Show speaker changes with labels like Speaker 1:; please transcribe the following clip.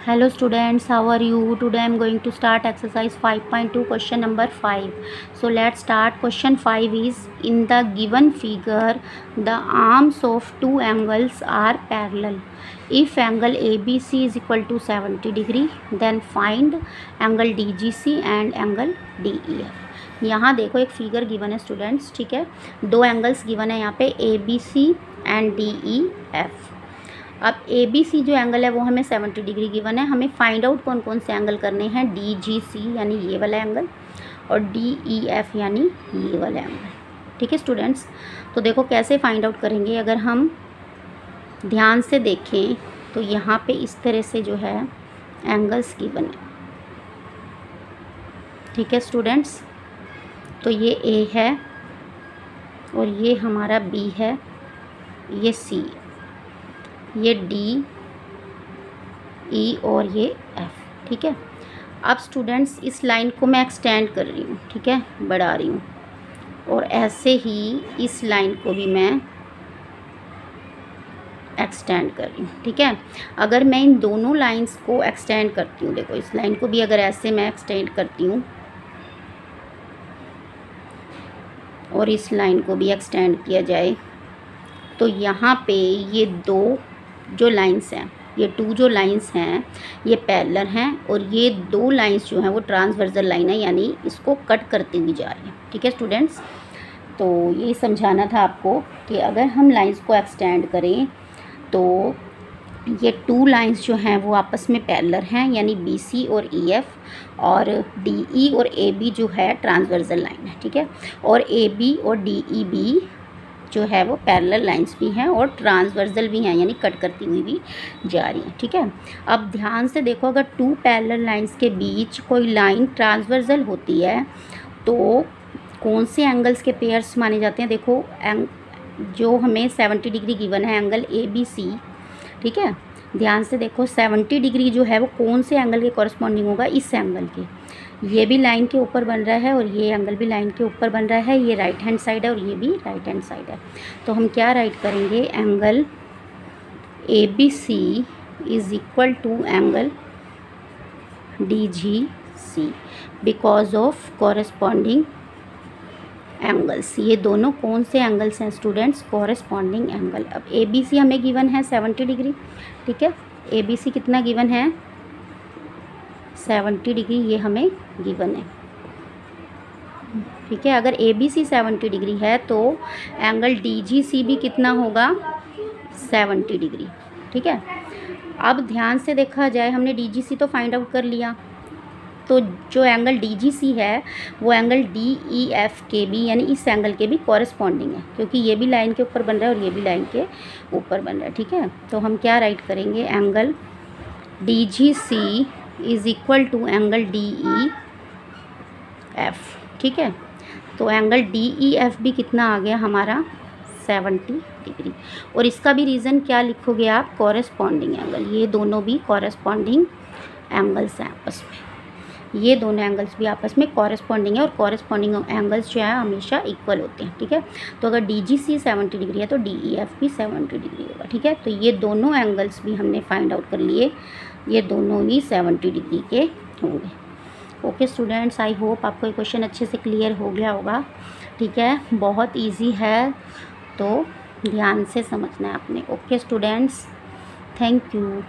Speaker 1: Hello students, how are you? Today I am going to start exercise 5.2 question number 5. So let's start. Question 5 is, in the given figure the arms of two angles are parallel. If angle ABC is equal to 70 degree, then find angle DGC and angle DEF. यहाँ देखो एक figure given है students, ठीक है, दो angles given है यहाँ पे ABC एंड DEF। अब ए बी सी जो एंगल है वो हमें 70 डिग्री गिवन है। हमें फाइंड आउट कौन कौन से एंगल करने हैं, डी जी सी यानी ये वाला एंगल और डी ई एफ यानी ये वाला एंगल। ठीक है स्टूडेंट्स, तो देखो कैसे फाइंड आउट करेंगे। अगर हम ध्यान से देखें तो यहाँ पे इस तरह से जो है एंगल्स गिवन है। ठीक है स्टूडेंट्स, तो ये ए है और ये हमारा बी है, ये सी, ये डी ई और ये एफ। ठीक है, अब स्टूडेंट्स इस लाइन को मैं एक्सटेंड कर रही हूँ, ठीक है, बढ़ा रही हूँ, और ऐसे ही इस लाइन को भी मैं एक्सटेंड कर रही हूँ। ठीक है, अगर मैं इन दोनों लाइंस को एक्सटेंड करती हूँ, देखो इस लाइन को भी अगर ऐसे मैं एक्सटेंड करती हूँ और इस लाइन को भी एक्सटेंड किया जाए, तो यहाँ पे ये दो जो लाइंस हैं, ये टू जो लाइंस हैं ये पैरेलल हैं और ये दो लाइंस जो हैं वो ट्रांसवर्सल लाइन है, यानी इसको कट करती हुई जा रही है। ठीक है स्टूडेंट्स, तो यही समझाना था आपको कि अगर हम लाइंस को एक्सटेंड करें तो ये टू लाइंस जो हैं वो आपस में पैरेलल हैं, यानी बी सी और ई एफ, और डी ई और ए बी जो है ट्रांसवर्सल लाइन है। ठीक है, और ए बी और डी ई बी जो है वो पैरेलल लाइंस भी हैं और ट्रांसवर्सल भी हैं, यानी कट करती हुई भी जा रही हैं। ठीक है, अब ध्यान से देखो, अगर टू पैरेलल लाइंस के बीच कोई लाइन ट्रांसवर्सल होती है तो कौन से एंगल्स के पेयर्स माने जाते हैं। देखो जो हमें 70 डिग्री गिवन है एंगल ए बी सी, ठीक है, ध्यान से देखो 70 डिग्री जो है वो कौन से एंगल के कॉरस्पॉन्डिंग होगा, इस एंगल के। ये भी लाइन के ऊपर बन रहा है और ये एंगल भी लाइन के ऊपर बन रहा है, ये राइट हैंड साइड है और ये भी राइट हैंड साइड है। तो हम क्या राइट करेंगे, angle A B C is equal to angle D G C because of corresponding angles. ये दोनों कौन से एंगल्स हैं स्टूडेंट्स, कॉरस्पॉन्डिंग एंगल। अब ए बी सी हमें गिवन है 70 डिग्री, ठीक है, ए बी सी कितना गिवन है 70 डिग्री, ये हमें गिवन है। ठीक है, अगर ए बी सी 70 डिग्री है तो एंगल डी जी सी भी कितना होगा 70 डिग्री। ठीक है, अब ध्यान से देखा जाए, हमने डी जी सी तो फाइंड आउट कर लिया, तो जो एंगल डी जी सी है वो एंगल डी ई एफ के भी, यानी इस एंगल के भी कॉरस्पॉन्डिंग है, क्योंकि ये भी लाइन के ऊपर बन रहा है और ये भी लाइन के ऊपर बन रहा है। ठीक है, तो हम क्या राइट करेंगे, angle D G C is equal to angle D E F. ठीक है, तो एंगल डी ई एफ भी कितना आ गया हमारा 70 डिग्री, और इसका भी रीज़न क्या लिखोगे आप, कॉरस्पॉन्डिंग एंगल। ये दोनों भी कॉरस्पॉन्डिंग एंगल्स हैं आपस में, ये दोनों एंगल्स भी आपस में कॉरस्पॉन्डिंग है और कॉरस्पॉन्डिंग एंगल्स जो है हमेशा इक्वल होते हैं। ठीक है, तो अगर डी जी सी 70 डिग्री है तो डी ई एफ भी 70 डिग्री होगा। ठीक है, तो ये दोनों एंगल्स भी हमने फाइंड आउट कर लिए, ये दोनों ही 70 डिग्री के होंगे। ओके स्टूडेंट्स, आई होप आपको ये क्वेश्चन अच्छे से क्लियर हो गया होगा। ठीक है, बहुत इजी है, तो ध्यान से समझना है आपने। Okay students, thank you.